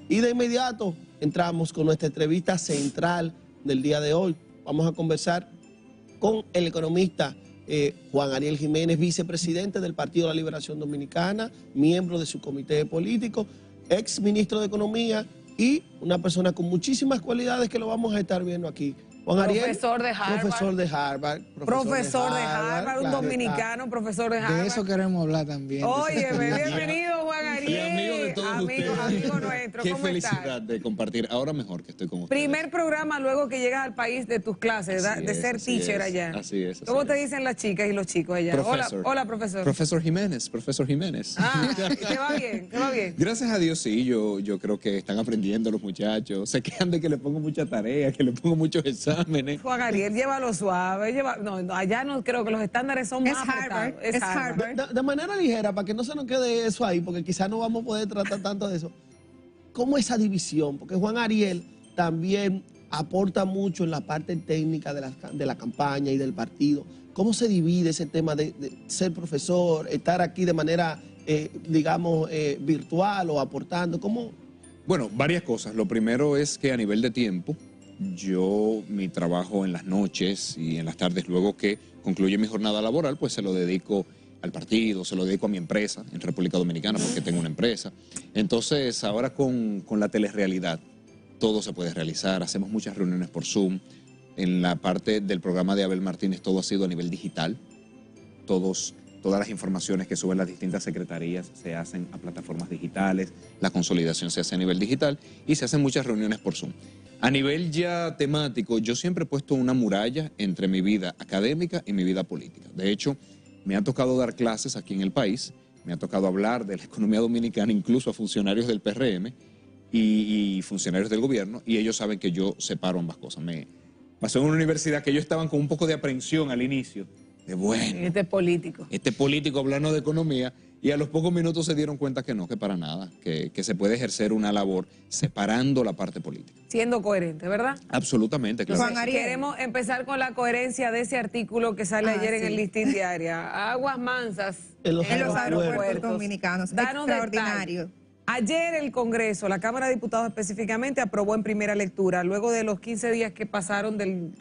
Y de inmediato entramos con nuestra entrevista central del día de hoy. Vamos a conversar con el economista Juan Ariel Jiménez, vicepresidente del Partido de la Liberación Dominicana, miembro de su comité político, ex ministro de Economía y una persona con muchísimas cualidades que lo vamos a estar viendo aquí. Juan Ariel, profesor de Harvard. Profesor de Harvard. Profesor de Harvard, un dominicano, profesor de Harvard. De eso queremos hablar también. Oye, bienvenido Juan Ariel. Y amigo de todos ustedes. Amigo nuestro, Qué ¿cómo felicidad estás? de compartir. Ahora mejor que estoy con ustedes. Primer programa luego que llegas al país de tus clases, de ser teacher allá. Así es. ¿Cómo te dicen las chicas y los chicos allá? Profesor. Hola, profesor. Profesor Jiménez, profesor Jiménez. Ah, te va bien, te va bien. Gracias a Dios, sí, yo creo que están aprendiendo los muchachos. Se quejan de que le pongo mucha tarea, que le pongo muchos exámenes. Juan Ariel, llévalo suave. No, allá no creo que los estándares son más apretados. Es Harvard. De manera ligera, para que no se nos quede eso ahí, porque quizás no vamos a poder tratar tanto de eso. ¿Cómo esa división? Porque Juan Ariel también aporta mucho en la parte técnica de la campaña y del partido. ¿Cómo se divide ese tema de ser profesor, estar aquí de manera, digamos, virtual o aportando? ¿Cómo? Bueno, varias cosas. Lo primero es que a nivel de tiempo, mi trabajo en las noches y en las tardes, luego que concluye mi jornada laboral, pues se lo dedico al partido, se lo dedico a mi empresa en República Dominicana, porque tengo una empresa. Entonces, ahora con la telerrealidad, todo se puede realizar. Hacemos muchas reuniones por Zoom. En la parte del programa de Abel Martínez, todo ha sido a nivel digital. Todas las informaciones que suben las distintas secretarías se hacen a plataformas digitales, la consolidación se hace a nivel digital y se hacen muchas reuniones por Zoom. A nivel ya temático, yo siempre he puesto una muralla entre mi vida académica y mi vida política. De hecho, me ha tocado dar clases aquí en el país, me ha tocado hablar de la economía dominicana, incluso a funcionarios del PRM y funcionarios del gobierno, y ellos saben que yo separo ambas cosas. Me pasó en una universidad que ellos estaban con un poco de aprensión al inicio, de bueno, Este político. este político hablando de economía, y a los pocos minutos se dieron cuenta que no, que para nada, que se puede ejercer una labor separando la parte política. Siendo coherente, ¿verdad? Absolutamente, claro. Juan Ariel. Queremos empezar con la coherencia de ese artículo que sale ayer en el Listín Diario. Aguas mansas En los aeropuertos dominicanos. Danos Extraordinario. detalles. Ayer el Congreso, la Cámara de Diputados específicamente, aprobó en primera lectura, luego de los 15 días que pasaron del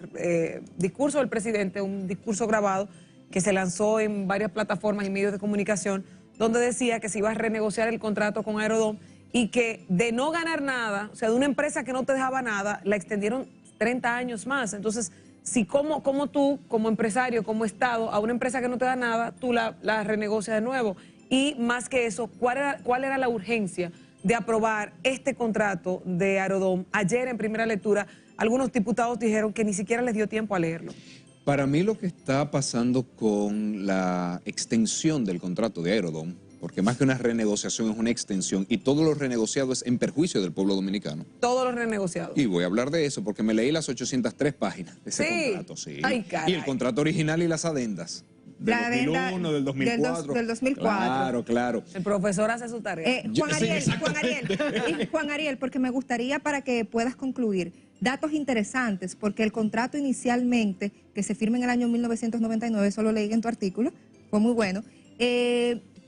discurso del presidente, un discurso grabado que se lanzó en varias plataformas y medios de comunicación, donde decía que se iba a renegociar el contrato con Aerodom y que de no ganar nada, o sea, de una empresa que no te dejaba nada, la extendieron 30 años más. Entonces, si como tú, como empresario, como Estado, a una empresa que no te da nada, tú la renegocias de nuevo. Y más que eso, ¿cuál era la urgencia de aprobar este contrato de Aerodom? Ayer en primera lectura, algunos diputados dijeron que ni siquiera les dio tiempo a leerlo. Para mí lo que está pasando con la extensión del contrato de Aerodom, porque más que una renegociación es una extensión y todo lo renegociado es en perjuicio del pueblo dominicano. Todos los renegociados. Y voy a hablar de eso porque me leí las 803 páginas de ese contrato. Sí. Ay, caray. Y el contrato original y las adendas. Del La adenda 2001, del 2004. del 2004. Claro. El profesor hace su tarea. Juan Ariel, porque me gustaría para que puedas concluir, datos interesantes, porque el contrato inicialmente, que se firma en el año 1999, eso lo leí en tu artículo, fue muy bueno,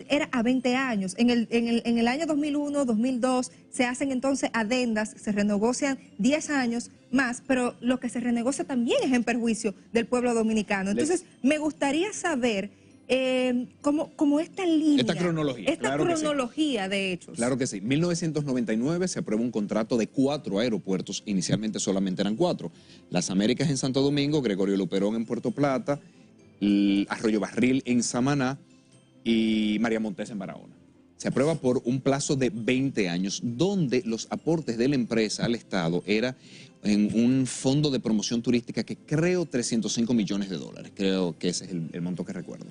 era a 20 años. En el año 2001, 2002, se hacen entonces adendas, se renegocian 10 años más, pero lo que se renegocia también es en perjuicio del pueblo dominicano. Entonces, me gustaría saber cómo esta línea, Esta cronología, esta claro que cronología de hechos. Claro que sí. 1999 se aprueba un contrato de 4 aeropuertos. Inicialmente solamente eran 4. Las Américas en Santo Domingo, Gregorio Luperón en Puerto Plata, Arroyo Barril en Samaná y María Montés en Barahona. Se aprueba por un plazo de 20 años, donde los aportes de la empresa al Estado era en un fondo de promoción turística que creo 305 millones de dólares. Creo que ese es el monto que recuerdo.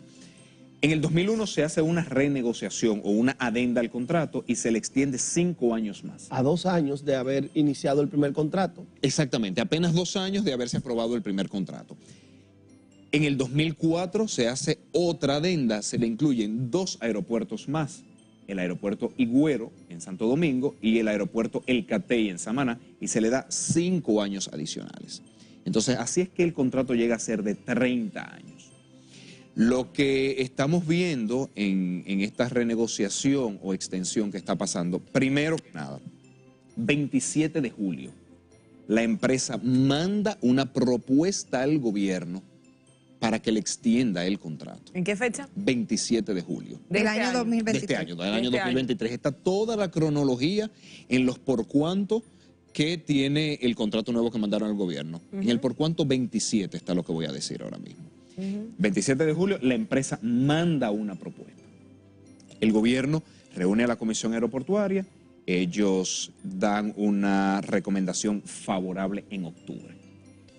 En el 2001 se hace una renegociación o una adenda al contrato y se le extiende 5 años más. A 2 años de haber iniciado el primer contrato. Exactamente, apenas 2 años de haberse aprobado el primer contrato. En el 2004 se hace otra adenda, se le incluyen 2 aeropuertos más, el aeropuerto Higüero en Santo Domingo y el aeropuerto El Catey en Samaná, y se le da 5 años adicionales. Entonces, así es que el contrato llega a ser de 30 años. Lo que estamos viendo en esta renegociación o extensión que está pasando, primero que nada, 27 de julio, la empresa manda una propuesta al gobierno para que le extienda el contrato. ¿En qué fecha? 27 de julio. Del este año año. 2023. De este año, del año este 2023. Está toda la cronología en los por cuánto que tiene el contrato nuevo que mandaron al gobierno. En el por cuánto 27 está lo que voy a decir ahora mismo. 27 de julio, la empresa manda una propuesta. El gobierno reúne a la Comisión Aeroportuaria, ellos dan una recomendación favorable en octubre.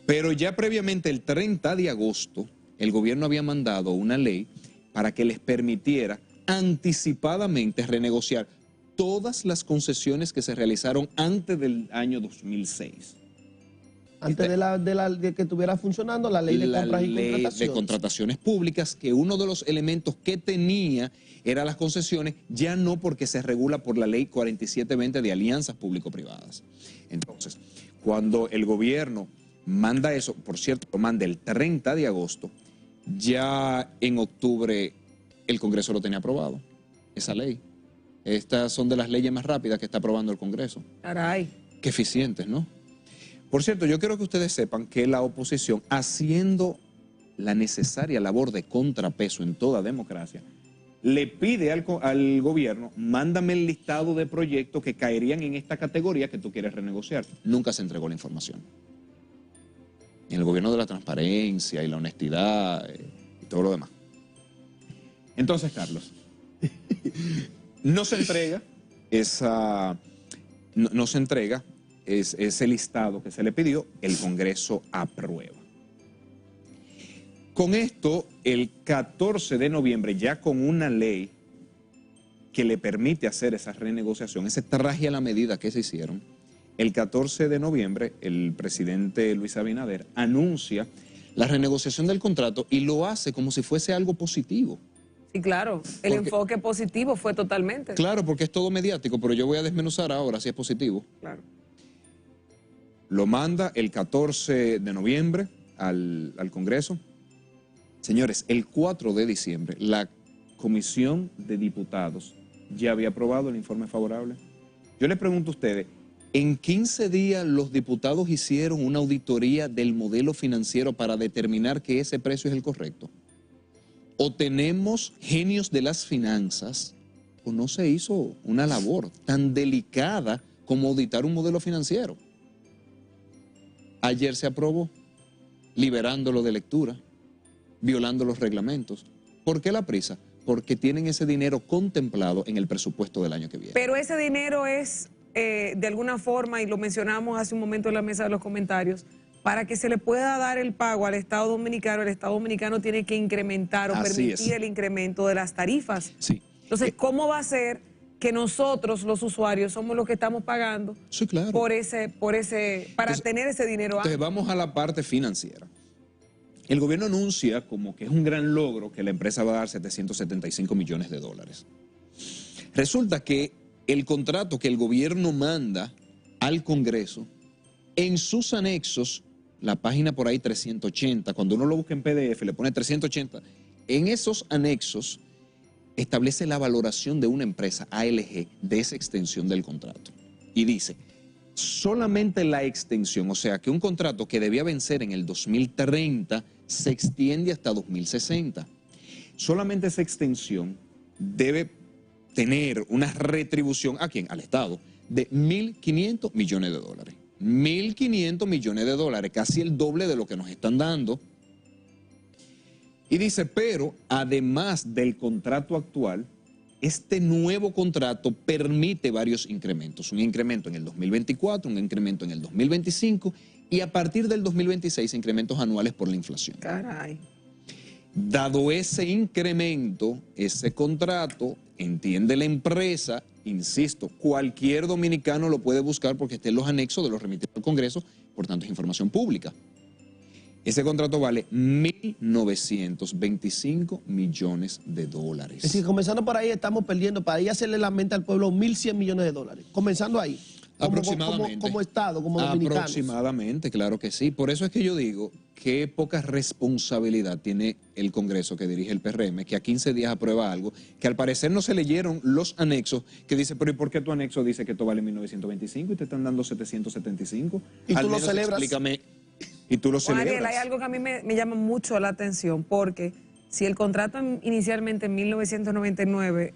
Pero ya previamente, el 30 de agosto, el gobierno había mandado una ley para que les permitiera anticipadamente renegociar todas las concesiones que se realizaron antes del año 2006. Antes de que estuviera funcionando la ley de compras y ley contrataciones. de contrataciones públicas, que uno de los elementos que tenía era las concesiones, ya no, porque se regula por la ley 4720 de alianzas público-privadas. Entonces, cuando el gobierno manda eso, por cierto, lo manda el 30 de agosto, ya en octubre el Congreso lo tenía aprobado, esa ley. Estas son de las leyes más rápidas que está aprobando el Congreso. Caray. Qué eficientes, ¿no? Por cierto, yo quiero que ustedes sepan que la oposición, haciendo la necesaria labor de contrapeso en toda democracia, le pide al gobierno, mándame el listado de proyectos que caerían en esta categoría que tú quieres renegociar. Nunca se entregó la información. En el gobierno de la transparencia y la honestidad y todo lo demás. Entonces, Carlos, no se entrega ese listado que se le pidió, el Congreso aprueba. Con esto, el 14 de noviembre, ya con una ley que le permite hacer esa renegociación, ese traje a la medida que se hicieron, el 14 de noviembre el presidente Luis Abinader anuncia la renegociación del contrato y lo hace como si fuese algo positivo. Sí, claro, el enfoque positivo fue totalmente. Claro, porque es todo mediático, pero yo voy a desmenuzar ahora si es positivo. Claro. Lo manda el 14 de noviembre al Congreso. Señores, el 4 de diciembre la Comisión de Diputados ya había aprobado el informe favorable. Yo le pregunto a ustedes, ¿en 15 días los diputados hicieron una auditoría del modelo financiero para determinar que ese precio es el correcto? ¿O tenemos genios de las finanzas o no se hizo una labor tan delicada como auditar un modelo financiero? Ayer se aprobó, liberándolo de lectura, violando los reglamentos. ¿Por qué la prisa? Porque tienen ese dinero contemplado en el presupuesto del año que viene. Pero ese dinero es, de alguna forma, y lo mencionamos hace un momento en la mesa de los comentarios, para que se le pueda dar el pago al Estado Dominicano, el Estado Dominicano tiene que incrementar o permitir el incremento de las tarifas. Sí. Entonces, ¿cómo va a ser que nosotros, los usuarios, somos los que estamos pagando Sí, claro. para tener ese dinero antes? Entonces vamos a la parte financiera. El gobierno anuncia como que es un gran logro que la empresa va a dar 775 millones de dólares. Resulta que el contrato que el gobierno manda al Congreso, en sus anexos, la página por ahí 380, cuando uno lo busca en PDF le pone 380, en esos anexos establece la valoración de una empresa, ALG, de esa extensión del contrato. Y dice, solamente la extensión, o sea que un contrato que debía vencer en el 2030 se extiende hasta 2060. Solamente esa extensión debe tener una retribución, ¿a quién? Al Estado, de 1.500 millones de dólares. 1.500 millones de dólares, casi el doble de lo que nos están dando. Y dice, pero además del contrato actual, este nuevo contrato permite varios incrementos. Un incremento en el 2024, un incremento en el 2025 y a partir del 2026 incrementos anuales por la inflación. Caray. Dado ese incremento, ese contrato, entiende la empresa, insisto, cualquier dominicano lo puede buscar porque está en los anexos de los remitidos al Congreso, por tanto es información pública. Ese contrato vale 1.925 millones de dólares. Es decir, comenzando por ahí estamos perdiendo, para ahí hacerle la mente al pueblo, 1.100 millones de dólares. Comenzando ahí. Aproximadamente. Como Estado, como dominicano. Aproximadamente, claro que sí. Por eso es que yo digo, qué poca responsabilidad tiene el Congreso que dirige el PRM, que a 15 días aprueba algo, que al parecer no se leyeron los anexos, que dice, pero ¿y por qué tu anexo dice que esto vale 1925 y te están dando 775? ¿Y tú Al lo menos celebras? Explícame. Y tú lo celebras. Ariel, hay algo que a mí me llama mucho la atención, porque si el contrato inicialmente en 1999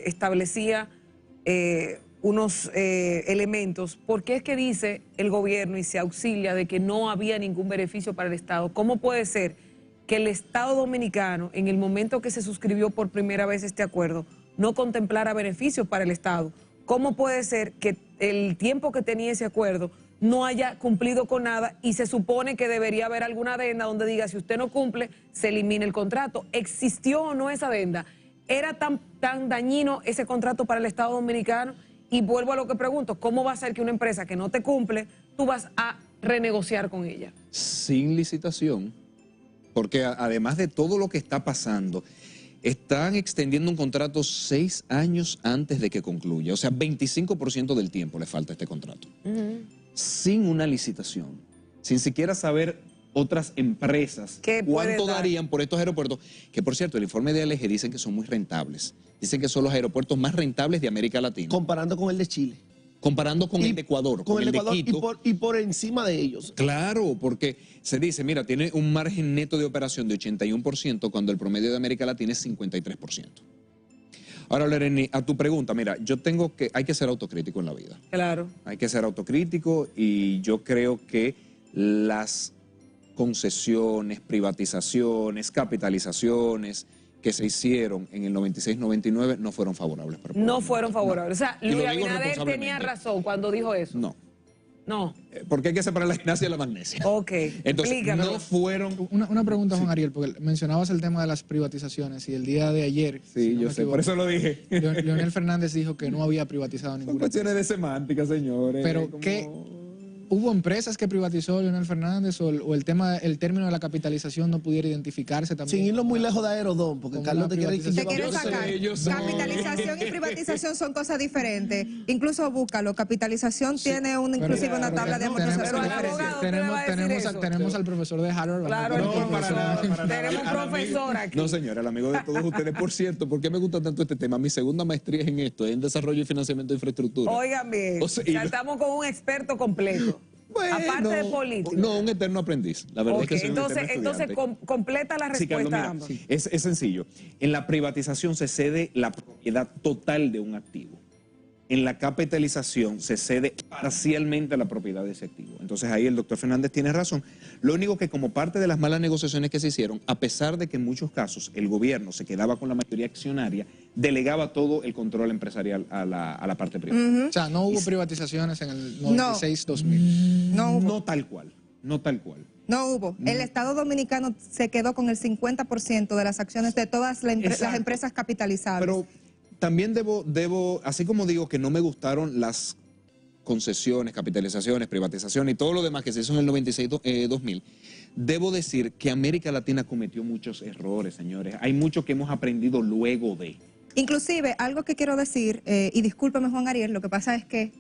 establecía unos elementos, ¿por qué es que dice el gobierno y se auxilia de que no había ningún beneficio para el Estado? ¿Cómo puede ser que el Estado dominicano, en el momento que se suscribió por primera vez este acuerdo, no contemplara beneficios para el Estado? ¿Cómo puede ser que el tiempo que tenía ese acuerdo no haya cumplido con nada y se supone que debería haber alguna adenda donde diga, si usted no cumple, se elimina el contrato? ¿Existió o no esa adenda? ¿Era tan dañino ese contrato para el Estado dominicano? Y vuelvo a lo que pregunto, ¿cómo va a ser que una empresa que no te cumple, tú vas a renegociar con ella? Sin licitación, porque además de todo lo que está pasando, están extendiendo un contrato 6 años antes de que concluya. O sea, 25% del tiempo le falta a este contrato. Sin una licitación, sin siquiera saber otras empresas cuánto darían por estos aeropuertos, que por cierto, el informe de ALG dicen que son muy rentables. Dicen que son los aeropuertos más rentables de América Latina. Comparando con el de Chile. Comparando con el de Ecuador, con el de Ecuador Quito. y por encima de ellos. Claro, porque se dice, mira, tiene un margen neto de operación de 81% cuando el promedio de América Latina es 53%. Ahora, Loreni, a tu pregunta, mira, hay que ser autocrítico en la vida. Claro. Hay que ser autocrítico y yo creo que las concesiones, privatizaciones, capitalizaciones que se hicieron en el 96-99 no fueron favorables para el pueblo. No fueron favorables. No. O sea, Y lo Luis digo Abinader tenía responsablemente. razón cuando dijo eso. No, No. porque hay que separar la gimnasia de la magnesia. Ok, Entonces, explícame. no fueron... Una pregunta, Juan Ariel, porque mencionabas el tema de las privatizaciones y el día de ayer, Sí, si no yo me sé, equivoco, por eso lo dije. Leonel Fernández dijo que no había privatizado Son ninguna. cuestiones de semántica, señores. Pero como- ¿qué? ¿Hubo empresas que privatizó Leonel Fernández o el término de la capitalización no pudiera identificarse también? Sin irnos muy lejos de Aerodón, porque Con Carlos una te quiere Te privatización. quieren Yo sé, sacar. yo sé. Capitalización y privatización son cosas diferentes. Incluso búscalo. Capitalización tiene inclusive una tabla de amortización Pero al diferente. abogado, ¿qué le va a decir eso? tenemos al profesor de Harvard. Claro, vamos a no, poner para nada, profesor. Tenemos un Al amigo- profesor aquí. No, señora, el amigo de todos ustedes. Por cierto, ¿por qué me gusta tanto este tema? Mi segunda maestría es en esto, es en desarrollo y financiamiento de infraestructura. Oigan bien, O sea, y- estamos con un experto completo. Bueno, aparte de política. No, un eterno aprendiz. La verdad Ok, es que soy un entonces eterno estudiante. completa la Sí, respuesta Carlos, mira, ambas. es sencillo. En la privatización se cede la propiedad total de un activo. En la capitalización se cede parcialmente la propiedad de ese activo. Entonces ahí el doctor Fernández tiene razón. Lo único que como parte de las malas negociaciones que se hicieron, a pesar de que en muchos casos el gobierno se quedaba con la mayoría accionaria, delegaba todo el control empresarial a la parte privada. O sea, no hubo privatizaciones en el 96-2000. No hubo. No tal cual, no tal cual. No hubo. El Estado Dominicano se quedó con el 50% de las acciones de todas las Exacto. empresas capitalizadas. Pero también debo, así como digo que no me gustaron las concesiones, capitalizaciones, privatizaciones y todo lo demás que se hizo en el 96-2000, debo decir que América Latina cometió muchos errores, señores. Hay mucho que hemos aprendido luego de. Inclusive, algo que quiero decir, y discúlpeme Juan Ariel, lo que pasa es que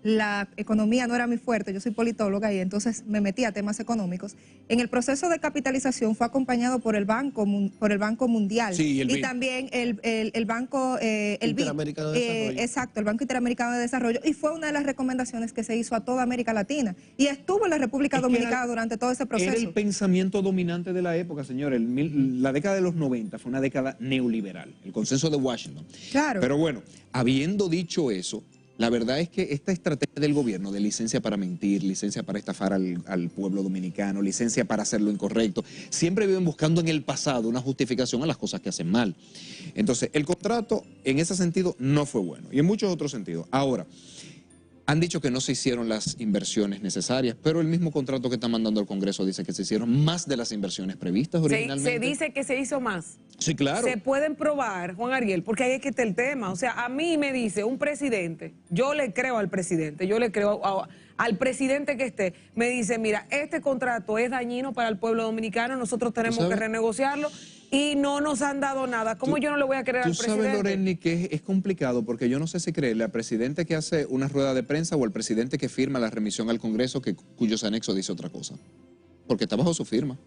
la economía no era muy fuerte, yo soy politóloga y entonces me metí a temas económicos. En el proceso de capitalización fue acompañado por el Banco Mundial Sí, y el BID. también el Banco el BID. Interamericano de Desarrollo. Exacto, el Banco Interamericano de Desarrollo, y fue una de las recomendaciones que se hizo a toda América Latina y estuvo en la República Es que Dominicana durante todo ese proceso. Era el pensamiento dominante de la época, señores. La década de los 90 fue una década neoliberal, el consenso de Washington. Claro. Pero bueno, habiendo dicho eso, la verdad es que esta estrategia del gobierno de licencia para mentir, licencia para estafar al pueblo dominicano, licencia para hacer lo incorrecto, siempre viven buscando en el pasado una justificación a las cosas que hacen mal. Entonces, el contrato en ese sentido no fue bueno y en muchos otros sentidos. Ahora, han dicho que no se hicieron las inversiones necesarias, pero el mismo contrato que está mandando el Congreso dice que se hicieron más de las inversiones previstas originalmente. Se dice que se hizo más. Sí, claro. Se pueden probar, Juan Ariel, porque ahí es que está el tema. O sea, a mí me dice un presidente, yo le creo al presidente, yo le creo al presidente que esté, me dice, mira, este contrato es dañino para el pueblo dominicano, nosotros tenemos que renegociarlo y no nos han dado nada. ¿Cómo yo no le voy a creer al presidente? Tú sabes, Loreni, que es complicado porque yo no sé si creerle al presidente que hace una rueda de prensa o al presidente que firma la remisión al Congreso cuyos anexos dice otra cosa. porque está bajo su firma.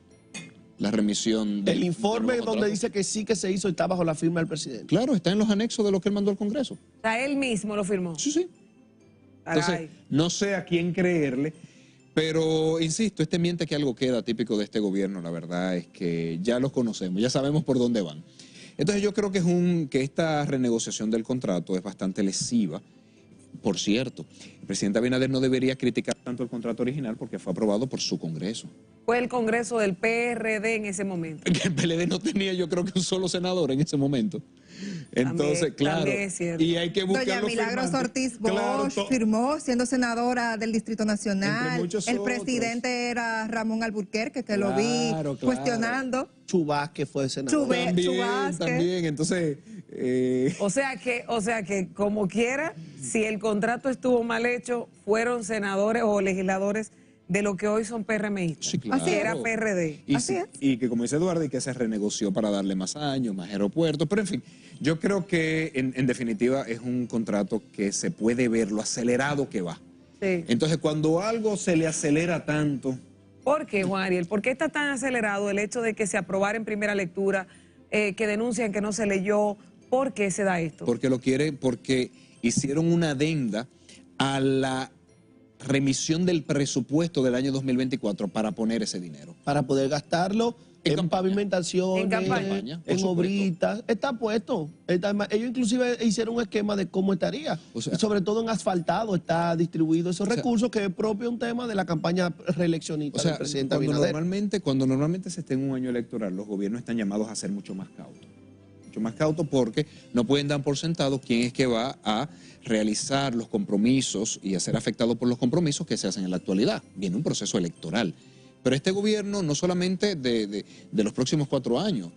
La remisión El informe del nuevo donde contrato. dice que sí que se hizo está bajo la firma del presidente. Claro, está en los anexos de lo que él mandó al Congreso. O sea, él mismo lo firmó. Sí, sí. Entonces, Caray. no sé a quién creerle, pero insisto, este miente que algo queda típico de este gobierno, la verdad es que ya los conocemos, ya sabemos por dónde van. Entonces yo creo que esta renegociación del contrato es bastante lesiva. Por cierto, el presidente Abinader no debería criticar tanto el contrato original porque fue aprobado por su Congreso. Fue el Congreso del PRD en ese momento. Que el PLD no tenía, yo creo que un solo senador en ese momento. Entonces, También- claro, también es cierto. y hay que buscar Doña los Milagros firmantes. Ortiz Bosch Claro, firmó siendo senadora del Distrito Entre Nacional. muchos El otros. presidente era Ramón Alburquerque, que lo Claro, vi claro. cuestionando. Chubasque fue senador. Chubasque. También, entonces... O sea que como quiera, si el contrato estuvo mal hecho, fueron senadores o legisladores de lo que hoy son PRMistas. Sí, claro. Así Era PRD. Y, Así es. y que como dice Eduardo, y que se renegoció para darle más años, más aeropuertos, pero en fin, yo creo que en definitiva es un contrato que se puede ver lo acelerado que va. Sí. Entonces cuando algo se le acelera tanto, ¿Por qué, Juan Ariel? ¿Por qué está tan acelerado el hecho de que se aprobara en primera lectura, que denuncian que no se leyó? ¿Por qué se da esto? porque hicieron una adenda a la remisión del presupuesto del año 2024 para poner ese dinero. Para poder gastarlo En en campaña. pavimentaciones, En campaña, por en supuesto. obritas. Está puesto. Ellos inclusive hicieron un esquema de cómo estaría. O sea- y sobre todo en asfaltado está distribuido esos sea- recursos, que es propio un tema de la campaña reeleccionista O sea, del presidente cuando Abinader. normalmente se esté en un año electoral, los gobiernos están llamados a ser mucho más cautos. Mucho más cautos porque no pueden dar por sentado quién es que va a realizar los compromisos y a ser afectado por los compromisos que se hacen en la actualidad. Viene un proceso electoral. Pero este gobierno no solamente de los próximos 4 años,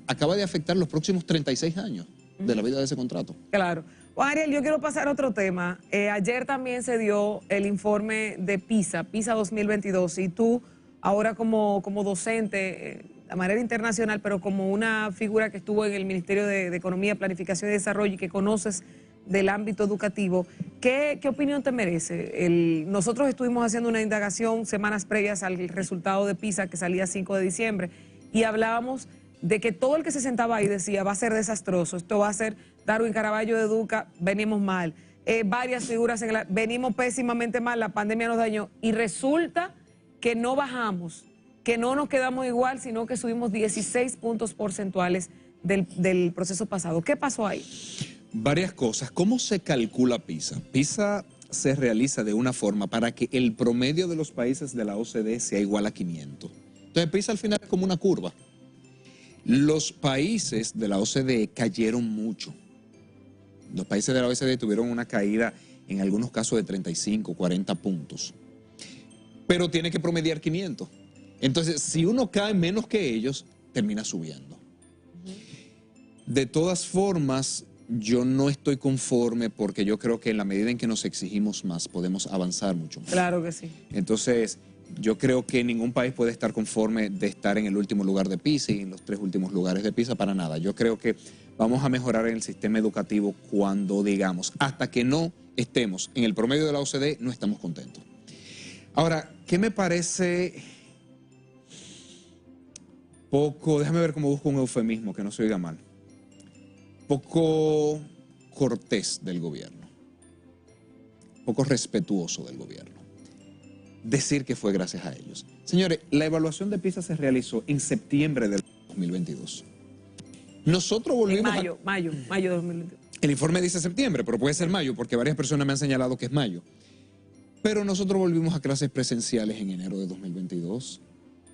acaba de afectar los próximos 36 años de la vida de ese contrato. Claro. Juan Ariel, yo quiero pasar a otro tema. Ayer también se dio el informe de PISA 2022, y tú, ahora como docente, de manera internacional, pero como una figura que estuvo en el Ministerio de Economía, Planificación y Desarrollo y que conoces del ámbito educativo, ¿qué opinión te merece? Nosotros estuvimos haciendo una indagación semanas previas al resultado de PISA que salía 5 de diciembre y hablábamos de que todo el que se sentaba ahí decía va a ser desastroso, esto va a ser Darwin Caraballo educa, venimos mal, varias figuras venimos pésimamente mal, la pandemia nos dañó, y resulta que no bajamos, que no nos quedamos igual, sino que subimos 16 puntos porcentuales del proceso pasado. ¿Qué pasó ahí? Varias cosas. ¿Cómo se calcula PISA? PISA se realiza de una forma para que el promedio de los países de la OCDE sea igual a 500. Entonces PISA al final es como una curva. Los países de la OCDE cayeron mucho. Los países de la OCDE tuvieron una caída en algunos casos de 35, 40 puntos. Pero tiene que promediar 500. Entonces, si uno cae menos que ellos, termina subiendo. De todas formas, yo no estoy conforme porque yo creo que en la medida en que nos exigimos más, podemos avanzar mucho más. Claro que sí. Entonces, yo creo que ningún país puede estar conforme de estar en el último lugar de PISA y en los 3 últimos lugares de PISA para nada. Yo creo que vamos a mejorar en el sistema educativo cuando digamos, hasta que no estemos en el promedio de la OCDE, no estamos contentos. Ahora, ¿qué me parece poco? Déjame ver cómo busco un eufemismo que no se oiga mal. Poco cortés del gobierno, poco respetuoso del gobierno, decir que fue gracias a ellos. Señores, la evaluación de PISA se realizó en septiembre del 2022. Nosotros volvimos En mayo de 2022. El informe dice septiembre, pero puede ser mayo, porque varias personas me han señalado que es mayo. Pero nosotros volvimos a clases presenciales en enero de 2022.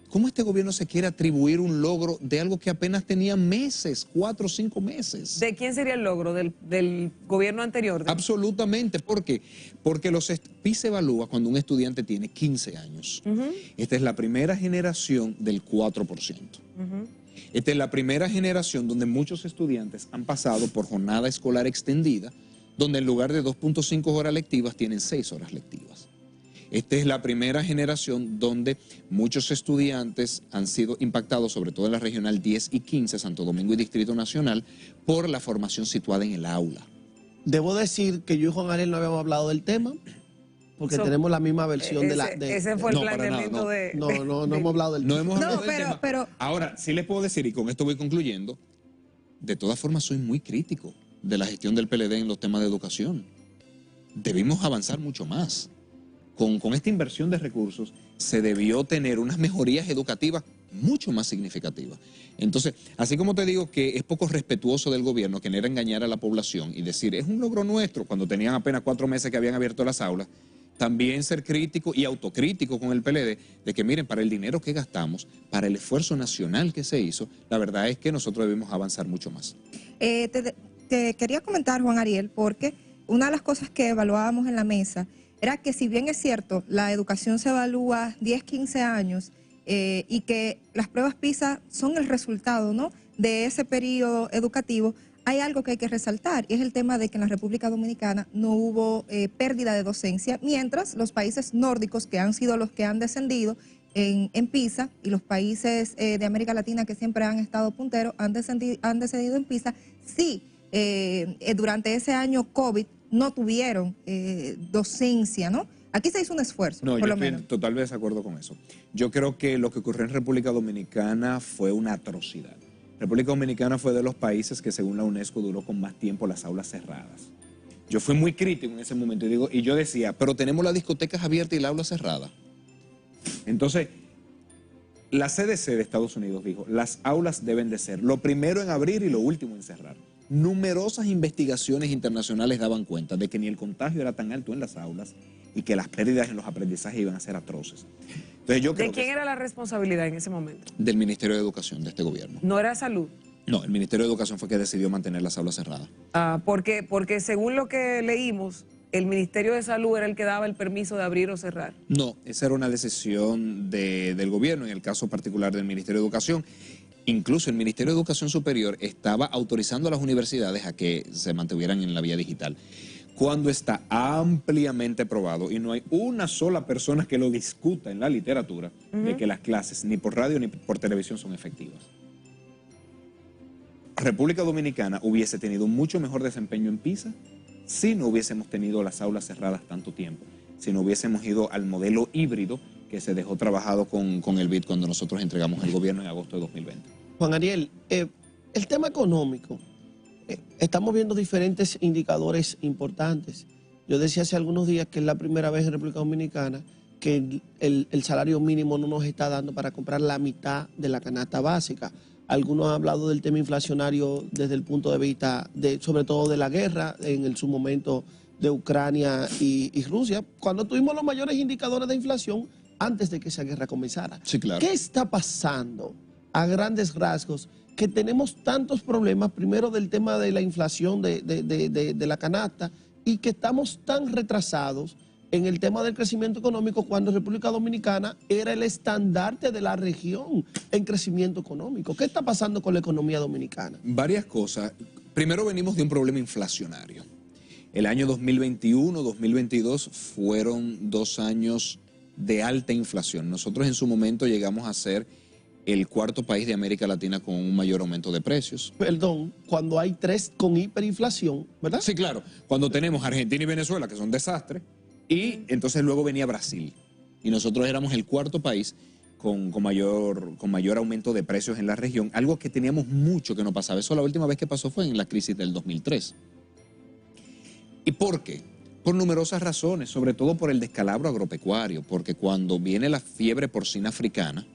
¿Cómo este gobierno se quiere atribuir un logro de algo que apenas tenía meses, 4 o 5 meses? ¿De quién sería el logro? ¿Del gobierno anterior? Absolutamente. ¿Por qué? Porque PISA evalúa cuando un estudiante tiene 15 años. Esta es la primera generación del 4%. Esta es la primera generación donde muchos estudiantes han pasado por jornada escolar extendida, donde en lugar de 2.5 horas lectivas tienen 6 horas lectivas. Esta es la primera generación donde muchos estudiantes han sido impactados, sobre todo en la regional 10 y 15, Santo Domingo y Distrito Nacional, por la formación situada en el aula. Debo decir que yo y Juan Ariel no habíamos hablado del tema. porque tenemos la misma versión de la... ese fue el No, para planteamiento nada, de... No hemos hablado del... No hemos No, hablado del tema. pero- Ahora, sí les puedo decir, y con esto voy concluyendo, de todas formas soy muy crítico de la gestión del PLD en los temas de educación. Debimos avanzar mucho más. Con esta inversión de recursos se debió tener unas mejorías educativas mucho más significativas. Entonces, así como te digo que es poco respetuoso del gobierno querer engañar a la población y decir, es un logro nuestro, cuando tenían apenas 4 meses que habían abierto las aulas, también ser crítico y autocrítico con el PLD de que miren, para el dinero que gastamos, para el esfuerzo nacional que se hizo, la verdad es que nosotros debemos avanzar mucho más. Te quería comentar, Juan Ariel, porque una de las cosas que evaluábamos en la mesa era que si bien es cierto, la educación se evalúa 10, 15 años y que las pruebas PISA son el resultado, ¿no?, de ese periodo educativo, hay algo que hay que resaltar y es el tema de que en la República Dominicana no hubo pérdida de docencia, mientras los países nórdicos, que han sido los que han descendido en PISA, y los países de América Latina que siempre han estado punteros, han descendido en PISA, sí, durante ese año COVID no tuvieron docencia, ¿no? Aquí se hizo un esfuerzo, No, por yo lo estoy menos. totalmente de desacuerdo con eso. Yo creo que lo que ocurrió en República Dominicana fue una atrocidad. República Dominicana fue de los países que según la UNESCO duró con más tiempo las aulas cerradas. Yo fui muy crítico en ese momento y yo decía, pero tenemos las discotecas abiertas y la aula cerrada. Entonces, la CDC de Estados Unidos dijo, las aulas deben de ser lo primero en abrir y lo último en cerrar. Numerosas investigaciones internacionales daban cuenta de que ni el contagio era tan alto en las aulas y que las pérdidas en los aprendizajes iban a ser atroces. Entonces, yo creo ¿De quién que era la responsabilidad en ese momento? del Ministerio de Educación de este gobierno. No era salud. No, el Ministerio de Educación fue que decidió mantener las aulas cerradas. Porque según lo que leímos, el Ministerio de Salud era el que daba el permiso de abrir o cerrar. No, esa era una decisión del gobierno, en el caso particular del Ministerio de Educación. Incluso el Ministerio de Educación Superior estaba autorizando a las universidades a que se mantuvieran en la vía digital. Cuando está ampliamente probado, y no hay una sola persona que lo discuta en la literatura, de que las clases ni por radio ni por televisión son efectivas. República Dominicana hubiese tenido un mucho mejor desempeño en PISA si no hubiésemos tenido las aulas cerradas tanto tiempo, si no hubiésemos ido al modelo híbrido que se dejó trabajado con el BID cuando nosotros entregamos el gobierno en agosto de 2020. Juan Ariel, el tema económico, estamos viendo diferentes indicadores importantes. Yo decía hace algunos días que es la primera vez en República Dominicana que el salario mínimo no nos está dando para comprar la mitad de la canasta básica. Algunos han hablado del tema inflacionario desde el punto de vista, sobre todo de la guerra, en su momento de Ucrania y Rusia, cuando tuvimos los mayores indicadores de inflación antes de que esa guerra comenzara. Sí, claro. ¿Qué está pasando a grandes rasgos? Que tenemos tantos problemas, primero del tema de la inflación de la canasta, y que estamos tan retrasados en el tema del crecimiento económico cuando República Dominicana era el estandarte de la región en crecimiento económico. ¿Qué está pasando con la economía dominicana? Varias cosas. Primero venimos de un problema inflacionario. El año 2021, 2022 fueron 2 años de alta inflación. Nosotros en su momento llegamos a ser el 4º país de América Latina con un mayor aumento de precios. Perdón, cuando hay 3 con hiperinflación, ¿verdad? Sí, claro. Cuando tenemos Argentina y Venezuela, que son desastres, y entonces luego venía Brasil. Y nosotros éramos el 4º país con mayor aumento de precios en la región, algo que teníamos mucho que no pasaba. Eso la última vez que pasó fue en la crisis del 2003. ¿Y por qué? Por numerosas razones, sobre todo por el descalabro agropecuario, porque cuando viene la fiebre porcina africana,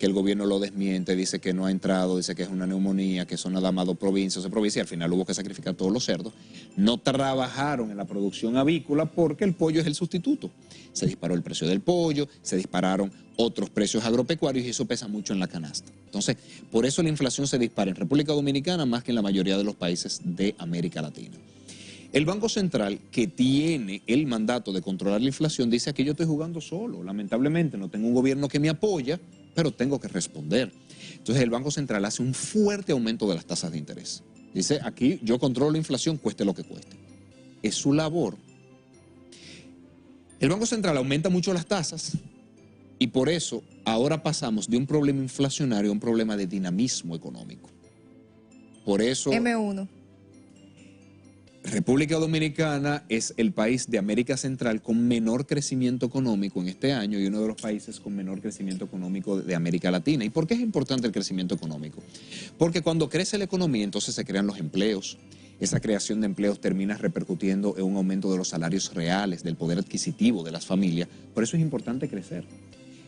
que el gobierno lo desmiente, dice que no ha entrado, dice que es una neumonía, que son nada más 2 provincias o provincias, y al final hubo que sacrificar todos los cerdos, no trabajaron en la producción avícola porque el pollo es el sustituto. Se disparó el precio del pollo, se dispararon otros precios agropecuarios y eso pesa mucho en la canasta. Entonces, por eso la inflación se dispara en República Dominicana más que en la mayoría de los países de América Latina. El Banco Central, que tiene el mandato de controlar la inflación, dice aquí yo estoy jugando solo. Lamentablemente no tengo un gobierno que me apoya, pero tengo que responder. Entonces el Banco Central hace un fuerte aumento de las tasas de interés. Dice aquí yo controlo la inflación, cueste lo que cueste. Es su labor. El Banco Central aumenta mucho las tasas y por eso ahora pasamos de un problema inflacionario a un problema de dinamismo económico. Por eso... M1. República Dominicana es el país de América Central con menor crecimiento económico en este año y uno de los países con menor crecimiento económico de América Latina. ¿Y por qué es importante el crecimiento económico? Porque cuando crece la economía, entonces se crean los empleos. Esa creación de empleos termina repercutiendo en un aumento de los salarios reales, del poder adquisitivo de las familias. Por eso es importante crecer.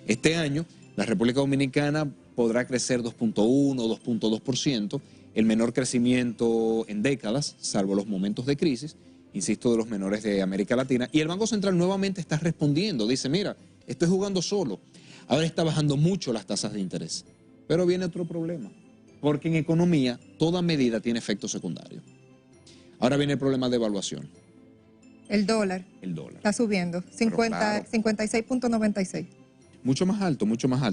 Este año, la República Dominicana podrá crecer 2.1, 2.2%, el menor crecimiento en décadas, salvo los momentos de crisis, insisto, de los menores de América Latina. Y el Banco Central nuevamente está respondiendo, dice, mira, estoy jugando solo, ahora está bajando mucho las tasas de interés. Pero viene otro problema, porque en economía toda medida tiene efecto secundario. Ahora viene el problema de evaluación. El dólar. El dólar. Está subiendo, 56.96. Mucho más alto,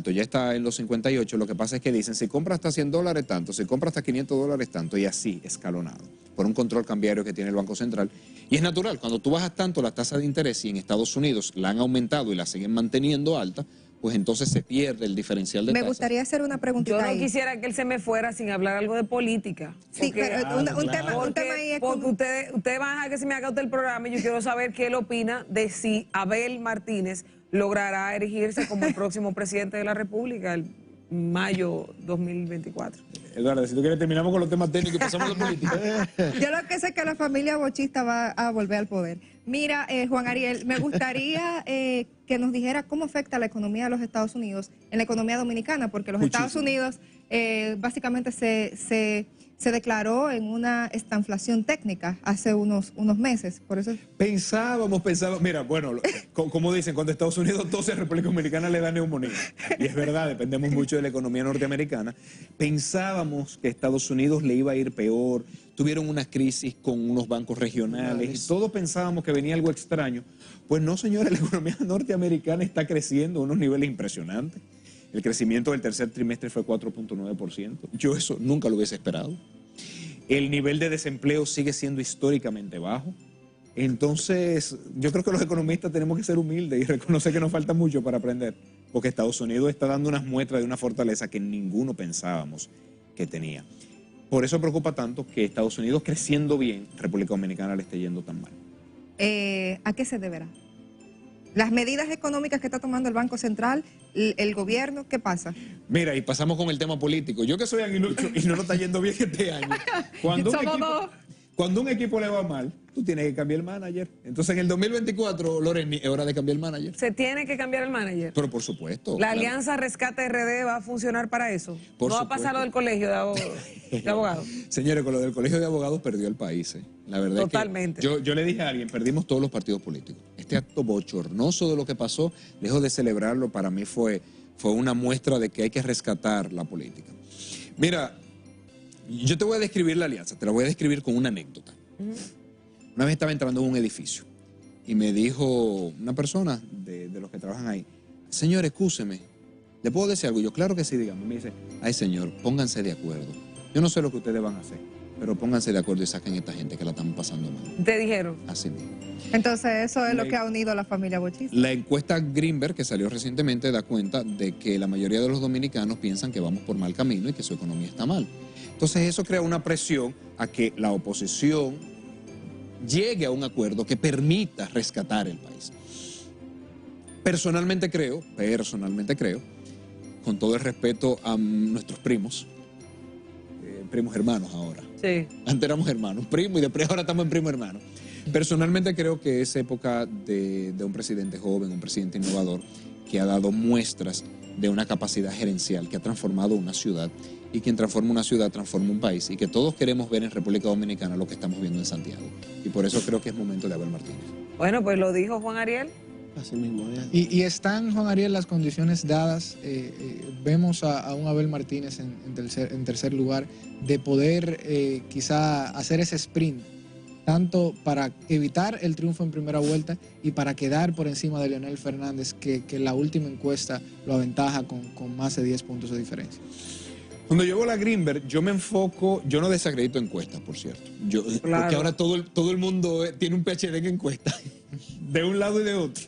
ya está en los 58. Lo que pasa es que dicen, si compras hasta $100 tanto, si compras hasta $500 tanto, y así escalonado, por un control cambiario que tiene el Banco Central. Y es natural, cuando tú bajas tanto la tasa de interés y en Estados Unidos la han aumentado y la siguen manteniendo alta, pues entonces se pierde el diferencial de tasas. Me gustaría hacer una preguntita Yo no ahí. quisiera que él se me fuera sin hablar algo de política. Sí, pero un tema ahí es porque como... ustedes van a dejar que se me haga usted el programa y yo quiero saber qué él opina de si Abel Martínez logrará erigirse como el próximo presidente de la República el mayo 2024. Eduardo, si tú quieres terminamos con los temas técnicos y pasamos a la política. Yo lo que sé es que la familia bochista va a volver al poder. Mira, Juan Ariel, me gustaría que nos dijera cómo afecta la economía de los Estados Unidos en la economía dominicana, porque los Estados Unidos básicamente se declaró en una estanflación técnica hace unos meses, por eso... Pensábamos, mira, bueno, como dicen, cuando Estados Unidos tose, República Dominicana le da neumonía. Y es verdad, dependemos mucho de la economía norteamericana. Pensábamos que Estados Unidos le iba a ir peor, tuvieron una crisis con unos bancos regionales, y todos pensábamos que venía algo extraño. Pues no, señores, la economía norteamericana está creciendo a unos niveles impresionantes. El crecimiento del tercer trimestre fue 4.9%. Yo eso nunca lo hubiese esperado. El nivel de desempleo sigue siendo históricamente bajo. Entonces, yo creo que los economistas tenemos que ser humildes y reconocer que nos falta mucho para aprender, porque Estados Unidos está dando unas muestras de una fortaleza que ninguno pensábamos que tenía. Por eso preocupa tanto que Estados Unidos, creciendo bien, República Dominicana le esté yendo tan mal. ¿A qué se deberá? Las medidas económicas que está tomando el Banco Central, el gobierno, ¿qué pasa? Mira, y pasamos con el tema político. Yo que soy aguilucho y no nos está yendo bien este año. Cuando un equipo le va mal, tú tienes que cambiar el manager. Entonces, en el 2024, Loreni, es hora de cambiar el manager. ¿Se tiene que cambiar el manager? Pero por supuesto. ¿La Alianza Rescate RD va a funcionar para eso? Por ¿No va a pasar lo del colegio de abogados? Señores, con lo del colegio de abogados perdió el país. La verdad Totalmente. es que yo le dije a alguien, perdimos todos los partidos políticos. Este acto bochornoso de lo que pasó, lejos de celebrarlo, para mí fue una muestra de que hay que rescatar la política. Mira, yo te voy a describir la alianza, te la voy a describir con una anécdota. Una vez estaba entrando en un edificio y me dijo una persona de los que trabajan ahí, señor, excúseme, ¿le puedo decir algo? Yo, claro que sí, dígame. Me dice, ay señor, pónganse de acuerdo. Yo no sé lo que ustedes van a hacer, pero pónganse de acuerdo y saquen a esta gente que la están pasando mal. ¿Te dijeron? Así mismo. Entonces, eso es lo que ha unido a la familia bochista. La encuesta Greenberg, que salió recientemente, da cuenta de que la mayoría de los dominicanos piensan que vamos por mal camino y que su economía está mal. Entonces, eso crea una presión a que la oposición llegue a un acuerdo que permita rescatar el país. Personalmente creo, con todo el respeto a nuestros primos hermanos ahora. Sí. Antes éramos hermanos, primos, y después ahora estamos en primo hermano. Personalmente creo que es época de un presidente joven, un presidente innovador, que ha dado muestras de una capacidad gerencial, que ha transformado una ciudad, y quien transforma una ciudad transforma un país, y que todos queremos ver en República Dominicana lo que estamos viendo en Santiago. Y por eso creo que es momento de Abel Martínez. Bueno, pues lo dijo Juan Ariel. Así mismo, Y están, Juan Ariel, las condiciones dadas. Vemos a un Abel Martínez en tercer lugar, de poder quizá hacer ese sprint, tanto para evitar el triunfo en primera vuelta y para quedar por encima de Leonel Fernández, que la última encuesta lo aventaja con más de 10 puntos de diferencia. Cuando yo voy a la Greenberg, yo me enfoco, yo no desacredito encuestas, por cierto. Claro. Porque ahora todo el mundo tiene un PhD en encuestas, de un lado y de otro.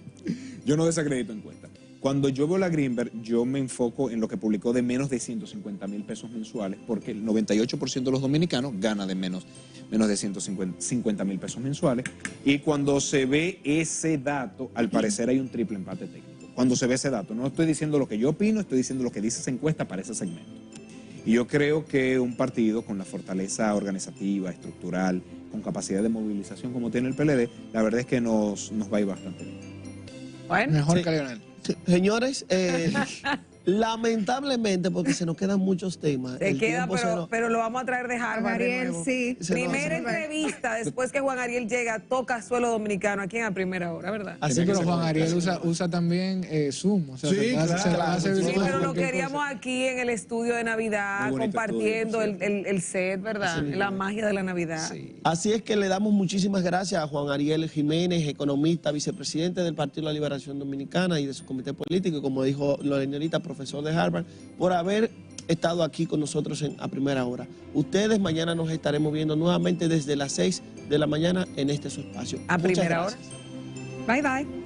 Yo no desacredito encuestas. Cuando yo veo la Greenberg, yo me enfoco en lo que publicó de menos de 150,000 pesos mensuales, porque el 98% de los dominicanos gana de menos de 150,000 pesos mensuales. Y cuando se ve ese dato, al parecer hay un triple empate técnico. Cuando se ve ese dato, no estoy diciendo lo que yo opino, estoy diciendo lo que dice esa encuesta para ese segmento. Y yo creo que un partido con la fortaleza organizativa, estructural, con capacidad de movilización como tiene el PLD, la verdad es que nos va a ir bastante bien. Bueno, Mejor Sí. que Leonel. Señores, lamentablemente, porque se nos quedan muchos temas. te el queda, tiempo se nos- pero lo vamos a traer de Juan Harvard de Ariel, nuevo. sí. Se nos- Primera se nos- entrevista después que Juan Ariel llega, toca suelo dominicano aquí en la primera hora, ¿verdad? Así Sí, que pero se Juan nos- Ariel usa también Zoom. O sea, Sí, se puede hacer- claro, se puede hacer claro. Sí, virtual pero lo cualquier queríamos cosa. aquí en el estudio de Navidad, Muy bonito compartiendo estudio, por el set, ¿verdad? La magia de la Navidad. Sí. Así es que le damos muchísimas gracias a Juan Ariel Jiménez, economista, vicepresidente del Partido de la Liberación Dominicana y de su comité político, y como dijo la señorita, profesor de Harvard, por haber estado aquí con nosotros a primera hora. Ustedes mañana nos estaremos viendo nuevamente desde las 6 de la mañana en este su espacio. A Muchas primera gracias. hora. Bye, bye.